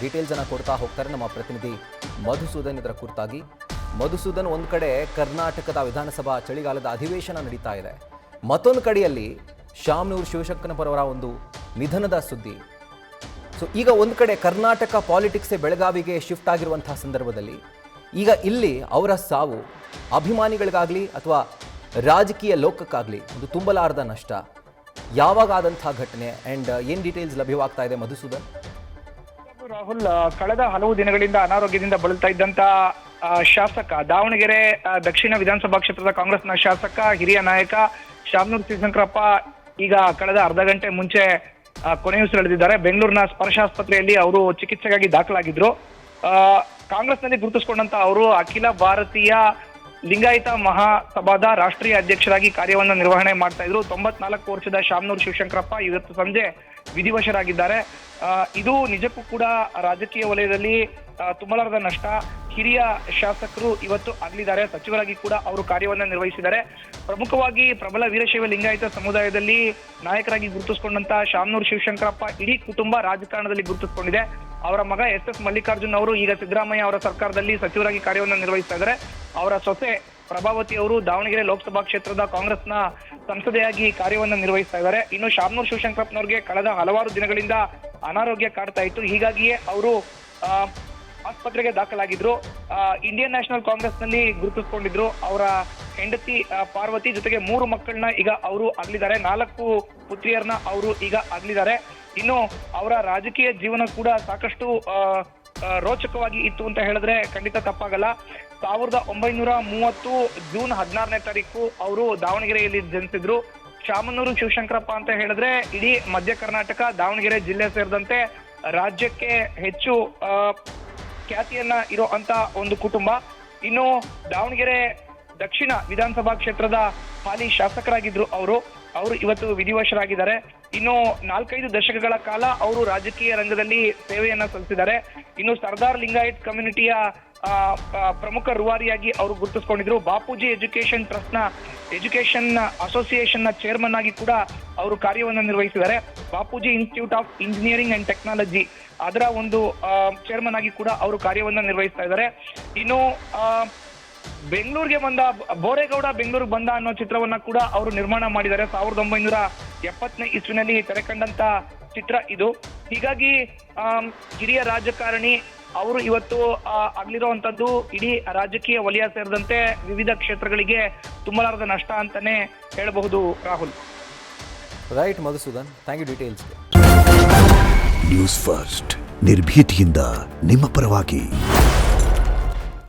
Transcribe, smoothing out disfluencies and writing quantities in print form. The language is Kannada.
ಡೀಟೇಲ್ಸನ್ನು ಕೊಡ್ತಾ ಹೋಗ್ತಾರೆ ನಮ್ಮ ಪ್ರತಿನಿಧಿ ಮಧುಸೂದನ್. ಇದರ ಕುರಿತಾಗಿ ಮಧುಸೂದನ್, ಒಂದು ಕಡೆ ಕರ್ನಾಟಕದ ವಿಧಾನಸಭಾ ಚಳಿಗಾಲದ ಅಧಿವೇಶನ ನಡೀತಾ ಇದೆ, ಮತ್ತೊಂದು ಕಡೆಯಲ್ಲಿ ಶಾಮನೂರು ಶಿವಶಂಕರಪ್ಪನವರ ಒಂದು ನಿಧನದ ಸುದ್ದಿ. ಸೊ ಈಗ ಒಂದು ಕಡೆ ಕರ್ನಾಟಕ ಪಾಲಿಟಿಕ್ಸೇ ಬೆಳಗಾವಿಗೆ ಶಿಫ್ಟ್ ಆಗಿರುವಂತಹ ಸಂದರ್ಭದಲ್ಲಿ ಈಗ ಇಲ್ಲಿ ಅವರ ಸಾವು ಅಭಿಮಾನಿಗಳಿಗಾಗಲಿ ಅಥವಾ ರಾಜಕೀಯ ಲೋಕಕ್ಕಾಗಲಿ ಒಂದು ತುಂಬಲಾರದ ನಷ್ಟ. ಯಾವಾಗ ಆದಂತಹ ಘಟನೆ ಆ್ಯಂಡ್ ಏನು ಡೀಟೇಲ್ಸ್ ಲಭ್ಯವಾಗ್ತಾ ಇದೆ ಮಧುಸೂದನ್? ರಾಹುಲ್, ಕಳೆದ ಹಲವು ದಿನಗಳಿಂದ ಅನಾರೋಗ್ಯದಿಂದ ಬಳಲ್ತಾ ಇದ್ದಂತ ಶಾಸಕ, ದಾವಣಗೆರೆ ದಕ್ಷಿಣ ವಿಧಾನಸಭಾ ಕ್ಷೇತ್ರದ ಕಾಂಗ್ರೆಸ್ನ ಶಾಸಕ, ಹಿರಿಯ ನಾಯಕ ಶಾಮನೂರು ಶಿವಶಂಕರಪ್ಪ ಈಗ ಕಳೆದ ಅರ್ಧ ಗಂಟೆ ಮುಂಚೆ ಕೊನೆಯುಸಿರೆಳೆದಿದ್ದಾರೆ. ಬೆಂಗಳೂರಿನ ಸ್ಪರ್ಶ ಆಸ್ಪತ್ರೆಯಲ್ಲಿ ಅವರು ಚಿಕಿತ್ಸೆಗಾಗಿ ದಾಖಲಾಗಿದ್ರು. ಕಾಂಗ್ರೆಸ್ನಲ್ಲಿ ಗುರುತಿಸಿಕೊಂಡಂತ ಅವರು ಅಖಿಲ ಭಾರತೀಯ ಲಿಂಗಾಯತ ಮಹಾಸಭಾದ ರಾಷ್ಟ್ರೀಯ ಅಧ್ಯಕ್ಷರಾಗಿ ಕಾರ್ಯವನ್ನು ನಿರ್ವಹಣೆ ಮಾಡ್ತಾ ಇದ್ರು. 94 ವರ್ಷದ ಶಾಮನೂರು ಶಿವಶಂಕರಪ್ಪ ಇವತ್ತು ಸಂಜೆ ವಿಧಿವಶರಾಗಿದ್ದಾರೆ. ಇದು ನಿಜಕ್ಕೂ ಕೂಡ ರಾಜಕೀಯ ವಲಯದಲ್ಲಿ ತುಂಬಲಾರದ ನಷ್ಟ. ಹಿರಿಯ ಶಾಸಕರು ಇವತ್ತು ಅಗಲಿದ್ದಾರೆ. ಸಚಿವರಾಗಿ ಕೂಡ ಅವರು ಕಾರ್ಯವನ್ನು ನಿರ್ವಹಿಸಿದ್ದಾರೆ. ಪ್ರಮುಖವಾಗಿ ಪ್ರಬಲ ವೀರಶೈವ ಲಿಂಗಾಯತ ಸಮುದಾಯದಲ್ಲಿ ನಾಯಕರಾಗಿ ಗುರುತಿಸಿಕೊಂಡಂತ ಶಾಮನೂರು ಶಿವಶಂಕರಪ್ಪ ಇಡೀ ಕುಟುಂಬ ರಾಜಕಾರಣದಲ್ಲಿ ಗುರುತಿಸಿಕೊಂಡಿದೆ. ಅವರ ಮಗ ಎಸ್ ಮಲ್ಲಿಕಾರ್ಜುನ್ ಅವರು ಈಗ ಸಿದ್ದರಾಮಯ್ಯ ಅವರ ಸರ್ಕಾರದಲ್ಲಿ ಸಚಿವರಾಗಿ ಕಾರ್ಯವನ್ನು ನಿರ್ವಹಿಸ್ತಾ ಇದ್ದಾರೆ. ಅವರ ಸೊಸೆ ಪ್ರಭಾವತಿ ಅವರು ದಾವಣಗೆರೆ ಲೋಕಸಭಾ ಕ್ಷೇತ್ರದ ಕಾಂಗ್ರೆಸ್ನ ಸಂಸದೆಯಾಗಿ ಕಾರ್ಯವನ್ನು ನಿರ್ವಹಿಸ್ತಾ ಇದ್ದಾರೆ. ಇನ್ನು ಶಾಮನೂರು ಶಿವಶಂಕರಪ್ಪನವರಿಗೆ ಕಳೆದ ಹಲವಾರು ದಿನಗಳಿಂದ ಅನಾರೋಗ್ಯ ಕಾಡ್ತಾ ಇತ್ತು. ಹೀಗಾಗಿಯೇ ಅವರು ಆಸ್ಪತ್ರೆಗೆ ದಾಖಲಾಗಿದ್ರು. ಇಂಡಿಯನ್ ನ್ಯಾಷನಲ್ ಕಾಂಗ್ರೆಸ್ ನಲ್ಲಿ ಗುರುತಿಸಿಕೊಂಡಿದ್ರು. ಅವರ ಹೆಂಡತಿ ಪಾರ್ವತಿ ಜೊತೆಗೆ 3 ಮಕ್ಕಳನ್ನ ಈಗ ಅವರು ಅಗಲಿದ್ದಾರೆ. 4 ಪುತ್ರಿಯರನ್ನ ಅವರು ಈಗ ಅಗಲಿದ್ದಾರೆ. ಇನ್ನು ಅವರ ರಾಜಕೀಯ ಜೀವನ ಕೂಡ ಸಾಕಷ್ಟು ರೋಚಕವಾಗಿ ಇತ್ತು ಅಂತ ಹೇಳಿದ್ರೆ ಖಂಡಿತ ತಪ್ಪಾಗಲ್ಲ. 1930 ಜೂನ್ 16ನೇ ತಾರೀಕು ಅವರು ದಾವಣಗೆರೆಯಲ್ಲಿ ಜನಿಸಿದ್ರು. ಶಾಮನೂರು ಶಿವಶಂಕರಪ್ಪ ಅಂತ ಹೇಳಿದ್ರೆ ಇಡೀ ಮಧ್ಯ ಕರ್ನಾಟಕ, ದಾವಣಗೆರೆ ಜಿಲ್ಲೆ ಸೇರಿದಂತೆ ರಾಜ್ಯಕ್ಕೆ ಹೆಚ್ಚು ಖ್ಯಾತಿಯನ್ನ ಇರೋ ಅಂತ ಒಂದು ಕುಟುಂಬ. ಇನ್ನು ದಾವಣಗೆರೆ ದಕ್ಷಿಣ ವಿಧಾನಸಭಾ ಕ್ಷೇತ್ರದ ಹಾಲಿ ಶಾಸಕರಾಗಿದ್ರು ಅವರು ಇವತ್ತು ವಿಧಿವಶರಾಗಿದ್ದಾರೆ. ಇನ್ನು 4-5 ದಶಕಗಳ ಕಾಲ ಅವರು ರಾಜಕೀಯ ರಂಗದಲ್ಲಿ ಸೇವೆಯನ್ನ ಸಲ್ಲಿಸಿದ್ದಾರೆ. ಇನ್ನು ಸರ್ದಾರ್ ಲಿಂಗಾಯತ್ ಕಮ್ಯುನಿಟಿಯ ಪ್ರಮುಖ ರೂವಾರಿಯಾಗಿ ಅವರು ಗುರುತಿಸಿಕೊಂಡಿದ್ರು. ಬಾಪೂಜಿ ಎಜುಕೇಶನ್ ಟ್ರಸ್ಟ್ ನ ಎಜುಕೇಶನ್ ಅಸೋಸಿಯೇಷನ್ ನ ಚೇರ್ಮನ್ ಆಗಿ ಕೂಡ ಅವರು ಕಾರ್ಯವನ್ನು ನಿರ್ವಹಿಸಿದ್ದಾರೆ. Bapuji institute of engineering and technology ಅದರ ಒಂದು ಚೇರ್ಮನ್ ಆಗಿ ಕೂಡ ಅವರು ಕಾರ್ಯವನ್ನು ನಿರ್ವಹಿಸ್ತಾ ಇದ್ದಾರೆ. ಇನ್ನು ಬೆಂಗಳೂರಿಗೆ ಬಂದ ಬೋರೇಗೌಡ ಬೆಂಗಳೂರಿಗೆ ಬಂದ ಅನ್ನೋ ಚಿತ್ರವನ್ನ ಕೂಡ ಅವರು ನಿರ್ಮಾಣ ಮಾಡಿದ್ದಾರೆ. 1970ನೇ ಇಸ್ವಿನಲ್ಲಿ ತೆರೆಕಂಡಂತ ಚಿತ್ರ ಇದು. ಹೀಗಾಗಿ ಹಿರಿಯ ರಾಜಕಾರಣಿ ಅವರು ಇವತ್ತು ಅಗಲಿರುವಂತದ್ದು ಇಡೀ ರಾಜಕೀಯ ವಲಯ ಸೇರಿದಂತೆ ವಿವಿಧ ಕ್ಷೇತ್ರಗಳಿಗೆ ತುಂಬಲಾರದ ನಷ್ಟ ಅಂತಾನೆ ಹೇಳಬಹುದು. Rahul. Right Madhusudan, thank you ಡೀಟೇಲ್ಸ್ಗೆ. ನ್ಯೂಸ್ ಫಸ್ಟ್ ನಿರ್ಭೀತಿಯಿಂದ ನಿಮ್ಮ ಪರವಾಗಿ.